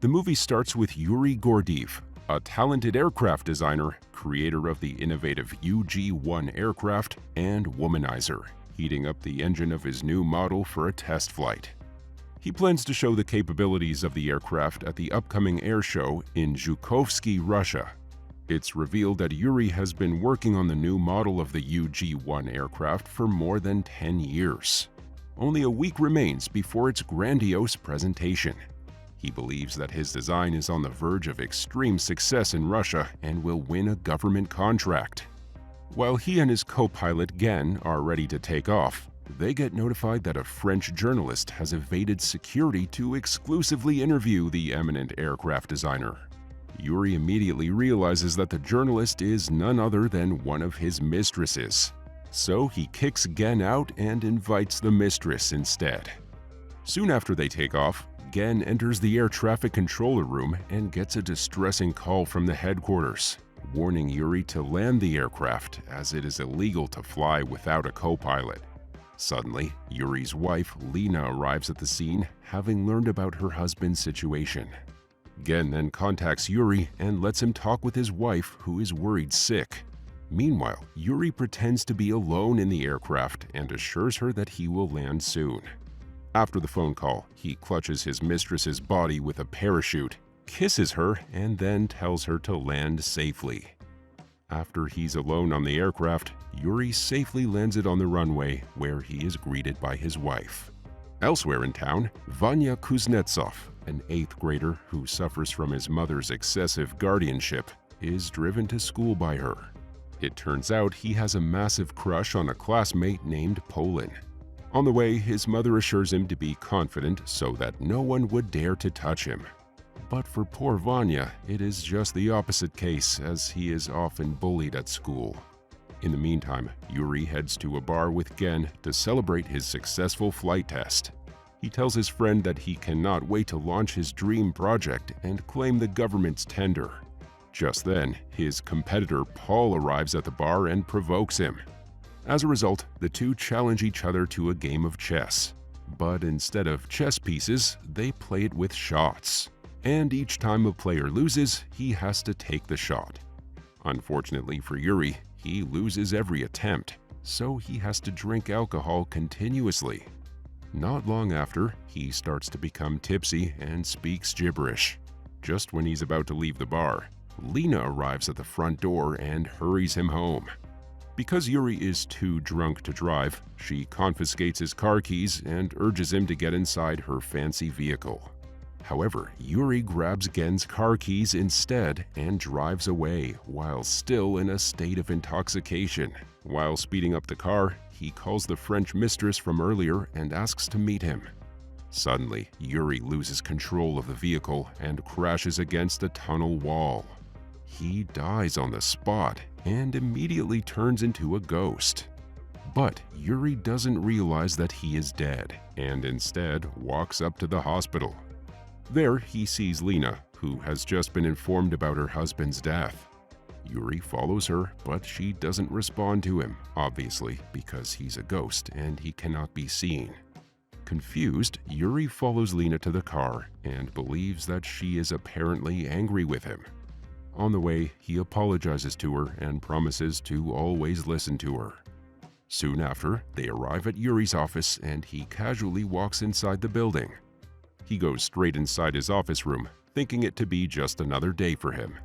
The movie starts with Yuri Gordeev, a talented aircraft designer, creator of the innovative UG-1 aircraft, and womanizer, heating up the engine of his new model for a test flight. He plans to show the capabilities of the aircraft at the upcoming air show in Zhukovsky, Russia. It's revealed that Yuri has been working on the new model of the UG-1 aircraft for more than 10 years. Only a week remains before its grandiose presentation. He believes that his design is on the verge of extreme success in Russia and will win a government contract. While he and his co-pilot Gen are ready to take off, they get notified that a French journalist has evaded security to exclusively interview the eminent aircraft designer. Yuri immediately realizes that the journalist is none other than one of his mistresses. So he kicks Gen out and invites the mistress instead. Soon after they take off, Gen enters the air traffic controller room and gets a distressing call from the headquarters, warning Yuri to land the aircraft as it is illegal to fly without a co-pilot. Suddenly, Yuri's wife, Lena, arrives at the scene, having learned about her husband's situation. Gen then contacts Yuri and lets him talk with his wife, who is worried sick. Meanwhile, Yuri pretends to be alone in the aircraft and assures her that he will land soon. After the phone call, he clutches his mistress's body with a parachute, kisses her, and then tells her to land safely. After he's alone on the aircraft, Yuri safely lands it on the runway, where he is greeted by his wife. Elsewhere in town, Vanya Kuznetsov, an 8th grader who suffers from his mother's excessive guardianship, is driven to school by her. It turns out he has a massive crush on a classmate named Polin. On the way, his mother assures him to be confident so that no one would dare to touch him. But for poor Vanya, it is just the opposite case, as he is often bullied at school. In the meantime, Yuri heads to a bar with Gen to celebrate his successful flight test. He tells his friend that he cannot wait to launch his dream project and claim the government's tender. Just then, his competitor Paul arrives at the bar and provokes him. As a result, the two challenge each other to a game of chess. But instead of chess pieces, they play it with shots. And each time a player loses, he has to take the shot. Unfortunately for Yuri, he loses every attempt, so he has to drink alcohol continuously. Not long after, he starts to become tipsy and speaks gibberish. Just when he's about to leave the bar, Lena arrives at the front door and hurries him home. Because Yuri is too drunk to drive, she confiscates his car keys and urges him to get inside her fancy vehicle. However, Yuri grabs Gen's car keys instead and drives away while still in a state of intoxication. While speeding up the car, he calls the French mistress from earlier and asks to meet him. Suddenly, Yuri loses control of the vehicle and crashes against a tunnel wall. He dies on the spot and immediately turns into a ghost. But Yuri doesn't realize that he is dead and instead walks up to the hospital. There, he sees Lena, who has just been informed about her husband's death. Yuri follows her, but she doesn't respond to him, obviously because he's a ghost and he cannot be seen. Confused, Yuri follows Lena to the car and believes that she is apparently angry with him. On the way, he apologizes to her and promises to always listen to her. Soon after, they arrive at Yuri's office and he casually walks inside the building. He goes straight inside his office room, thinking it to be just another day for him.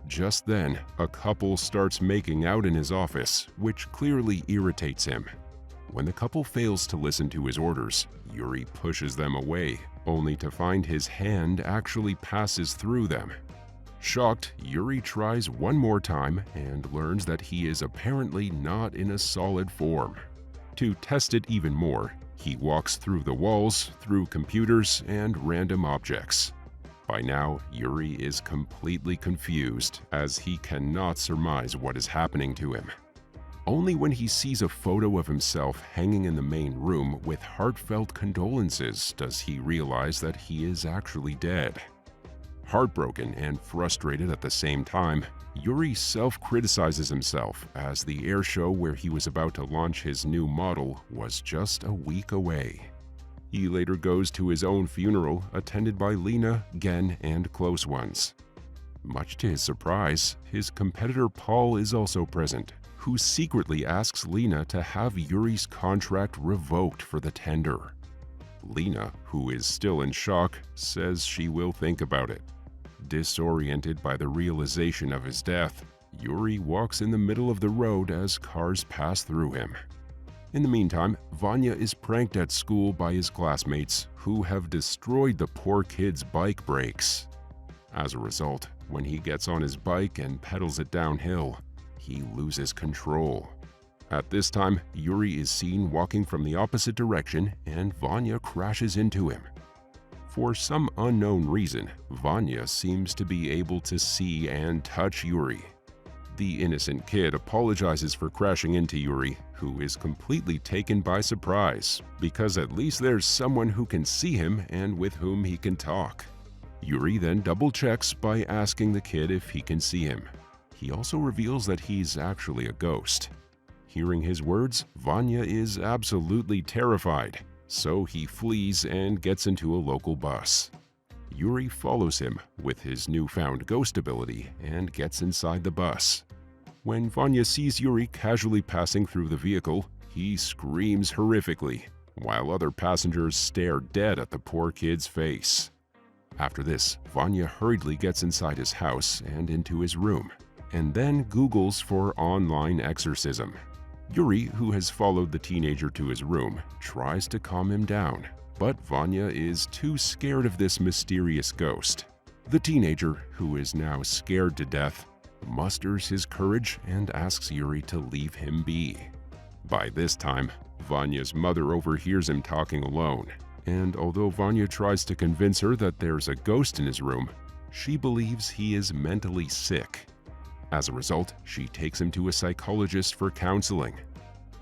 Just then, a couple starts making out in his office, which clearly irritates him. When the couple fails to listen to his orders, Yuri pushes them away, only to find his hand actually passes through them. Shocked, Yuri tries one more time and learns that he is apparently not in a solid form. To test it even more, he walks through the walls, through computers, and random objects. By now, Yuri is completely confused, as he cannot surmise what is happening to him. Only when he sees a photo of himself hanging in the main room with heartfelt condolences does he realize that he is actually dead. Heartbroken and frustrated at the same time, Yuri self-criticizes himself as the air show where he was about to launch his new model was just a week away. He later goes to his own funeral, attended by Lena, Gen, and close ones. Much to his surprise, his competitor Paul is also present, who secretly asks Lena to have Yuri's contract revoked for the tender. Lena, who is still in shock, says she will think about it. Disoriented by the realization of his death, Yuri walks in the middle of the road as cars pass through him. In the meantime, Vanya is pranked at school by his classmates, who have destroyed the poor kid's bike brakes. As a result, when he gets on his bike and pedals it downhill, he loses control. At this time, Yuri is seen walking from the opposite direction and Vanya crashes into him. For some unknown reason, Vanya seems to be able to see and touch Yuri. The innocent kid apologizes for crashing into Yuri, who is completely taken by surprise, because at least there's someone who can see him and with whom he can talk. Yuri then double-checks by asking the kid if he can see him. He also reveals that he's actually a ghost. Hearing his words, Vanya is absolutely terrified, so he flees and gets into a local bus. Yuri follows him with his newfound ghost ability and gets inside the bus. When Vanya sees Yuri casually passing through the vehicle, he screams horrifically, while other passengers stare dead at the poor kid's face. After this, Vanya hurriedly gets inside his house and into his room, and then Googles for online exorcism. Yuri, who has followed the teenager to his room, tries to calm him down, but Vanya is too scared of this mysterious ghost. The teenager, who is now scared to death, musters his courage and asks Yuri to leave him be. By this time, Vanya's mother overhears him talking alone, and although Vanya tries to convince her that there's a ghost in his room, she believes he is mentally sick. As a result, she takes him to a psychologist for counseling.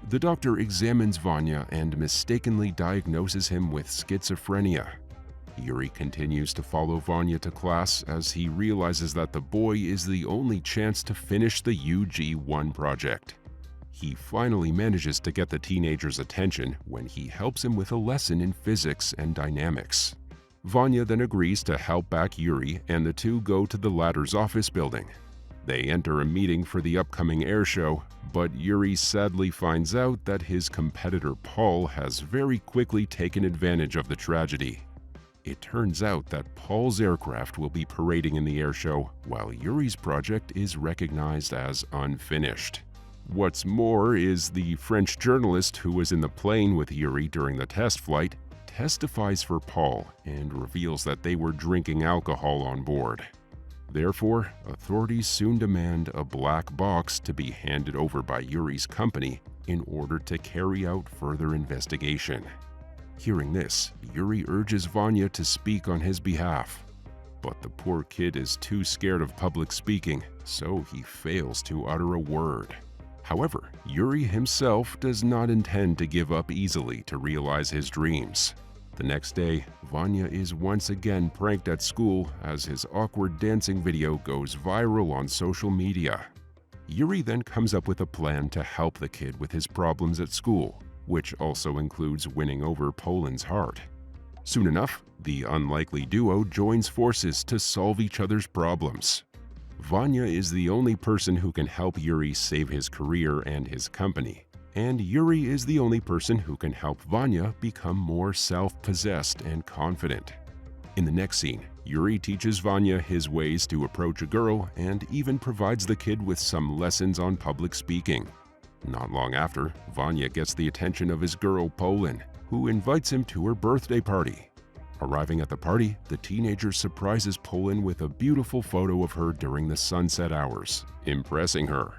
The doctor examines Vanya and mistakenly diagnoses him with schizophrenia. Yuri continues to follow Vanya to class as he realizes that the boy is the only chance to finish the UG1 project. He finally manages to get the teenager's attention when he helps him with a lesson in physics and dynamics. Vanya then agrees to help back Yuri, and the two go to the latter's office building. They enter a meeting for the upcoming air show, but Yuri sadly finds out that his competitor Paul has very quickly taken advantage of the tragedy. It turns out that Paul's aircraft will be parading in the air show, while Yuri's project is recognized as unfinished. What's more is the French journalist who was in the plane with Yuri during the test flight testifies for Paul and reveals that they were drinking alcohol on board. Therefore, authorities soon demand a black box to be handed over by Yuri's company in order to carry out further investigation. Hearing this, Yuri urges Vanya to speak on his behalf. But the poor kid is too scared of public speaking, so he fails to utter a word. However, Yuri himself does not intend to give up easily to realize his dreams. The next day, Vanya is once again pranked at school as his awkward dancing video goes viral on social media. Yuri then comes up with a plan to help the kid with his problems at school, which also includes winning over Poland's heart. Soon enough, the unlikely duo joins forces to solve each other's problems. Vanya is the only person who can help Yuri save his career and his company, and Yuri is the only person who can help Vanya become more self-possessed and confident. In the next scene, Yuri teaches Vanya his ways to approach a girl and even provides the kid with some lessons on public speaking. Not long after, Vanya gets the attention of his girl Poland, who invites him to her birthday party. Arriving at the party, the teenager surprises Poland with a beautiful photo of her during the sunset hours, impressing her.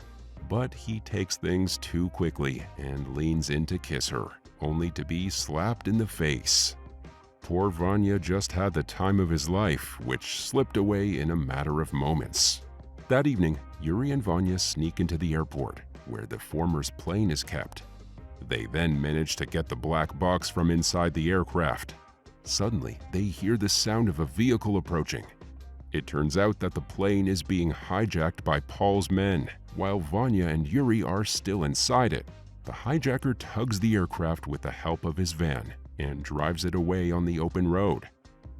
But he takes things too quickly and leans in to kiss her, only to be slapped in the face. Poor Vanya just had the time of his life, which slipped away in a matter of moments. That evening, Yuri and Vanya sneak into the airport, where the former's plane is kept. They then manage to get the black box from inside the aircraft. Suddenly, they hear the sound of a vehicle approaching. It turns out that the plane is being hijacked by Paul's men, while Vanya and Yuri are still inside it. The hijacker tugs the aircraft with the help of his van, and drives it away on the open road.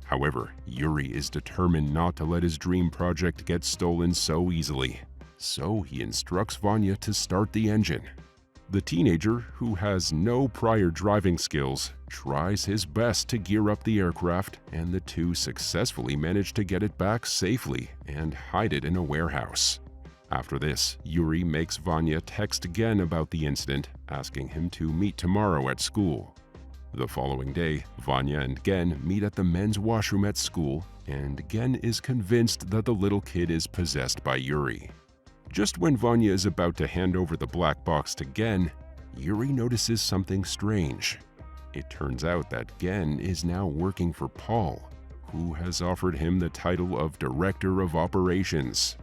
However, Yuri is determined not to let his dream project get stolen so easily, so he instructs Vanya to start the engine. The teenager, who has no prior driving skills, tries his best to gear up the aircraft, and the two successfully manage to get it back safely and hide it in a warehouse. After this, Yuri makes Vanya text again about the incident, asking him to meet tomorrow at school. The following day, Vanya and Gen meet at the men's washroom at school, and Gen is convinced that the little kid is possessed by Yuri. Just when Vanya is about to hand over the black box to Gen, Yuri notices something strange. It turns out that Gen is now working for Paul, who has offered him the title of Director of Operations.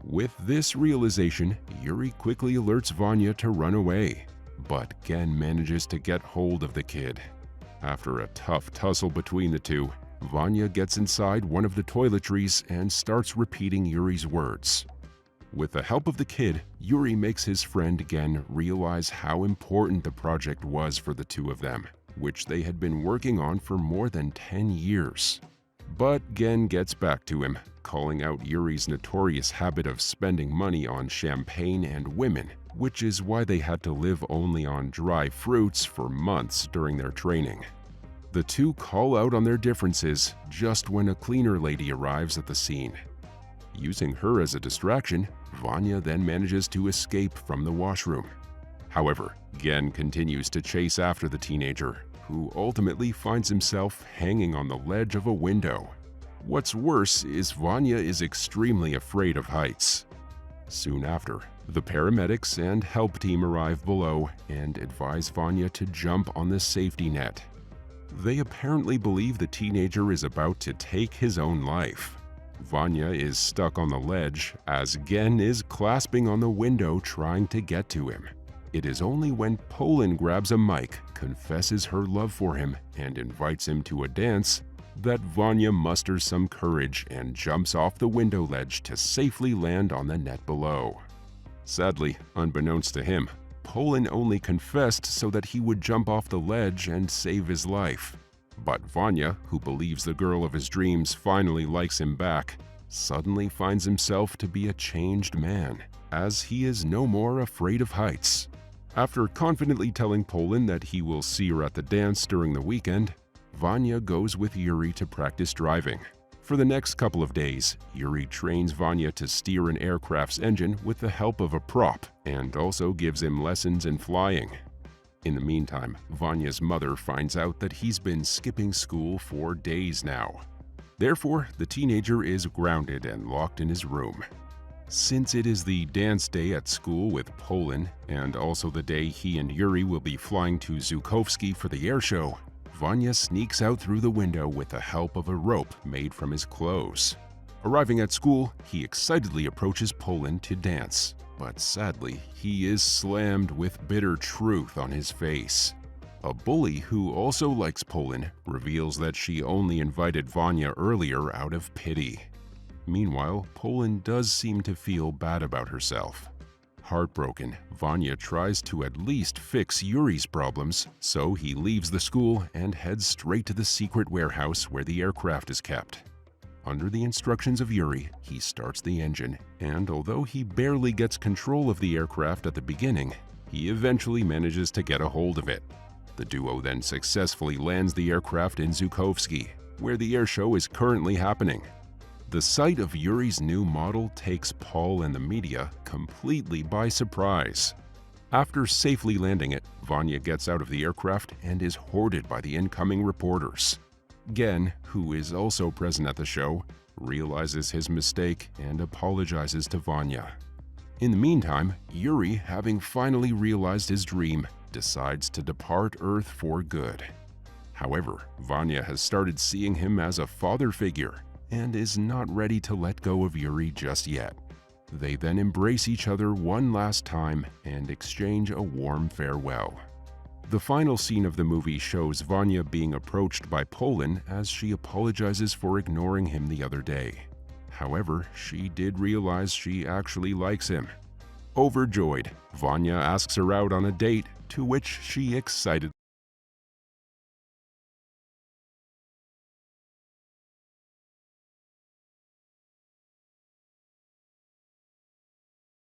With this realization, Yuri quickly alerts Vanya to run away, but Gen manages to get hold of the kid. After a tough tussle between the two, Vanya gets inside one of the toiletries and starts repeating Yuri's words. With the help of the kid, Yuri makes his friend Gen realize how important the project was for the two of them, which they had been working on for more than 10 years. But Gen gets back to him, calling out Yuri's notorious habit of spending money on champagne and women, which is why they had to live only on dry fruits for months during their training. The two call out on their differences just when a cleaner lady arrives at the scene. Using her as a distraction, Vanya then manages to escape from the washroom. However, Gen continues to chase after the teenager, who ultimately finds himself hanging on the ledge of a window. What's worse is Vanya is extremely afraid of heights. Soon after, the paramedics and help team arrive below and advise Vanya to jump on the safety net. They apparently believe the teenager is about to take his own life. Vanya is stuck on the ledge as Gen is clasping on the window trying to get to him. It is only when Poland grabs a mic, confesses her love for him, and invites him to a dance that Vanya musters some courage and jumps off the window ledge to safely land on the net below. Sadly, unbeknownst to him, Poland only confessed so that he would jump off the ledge and save his life. But Vanya, who believes the girl of his dreams finally likes him back, suddenly finds himself to be a changed man, as he is no more afraid of heights. After confidently telling Poland that he will see her at the dance during the weekend, Vanya goes with Yuri to practice driving. For the next couple of days, Yuri trains Vanya to steer an aircraft's engine with the help of a prop and also gives him lessons in flying. In the meantime, Vanya's mother finds out that he's been skipping school for days now. Therefore, the teenager is grounded and locked in his room. Since it is the dance day at school with Poland, and also the day he and Yuri will be flying to Zhukovsky for the air show, Vanya sneaks out through the window with the help of a rope made from his clothes. Arriving at school, he excitedly approaches Poland to dance. But sadly, he is slammed with bitter truth on his face. A bully who also likes Poland reveals that she only invited Vanya earlier out of pity. Meanwhile, Poland does seem to feel bad about herself. Heartbroken, Vanya tries to at least fix Yuri's problems, so he leaves the school and heads straight to the secret warehouse where the aircraft is kept. Under the instructions of Yuri, he starts the engine, and although he barely gets control of the aircraft at the beginning, he eventually manages to get a hold of it. The duo then successfully lands the aircraft in Zhukovsky, where the air show is currently happening. The sight of Yuri's new model takes Paul and the media completely by surprise. After safely landing it, Vanya gets out of the aircraft and is hoarded by the incoming reporters. Gen, who is also present at the show, realizes his mistake and apologizes to Vanya. In the meantime, Yuri, having finally realized his dream, decides to depart Earth for good. However, Vanya has started seeing him as a father figure and is not ready to let go of Yuri just yet. They then embrace each other one last time and exchange a warm farewell. The final scene of the movie shows Vanya being approached by Poland as she apologizes for ignoring him the other day. However, she did realize she actually likes him. Overjoyed, Vanya asks her out on a date, to which she excitedly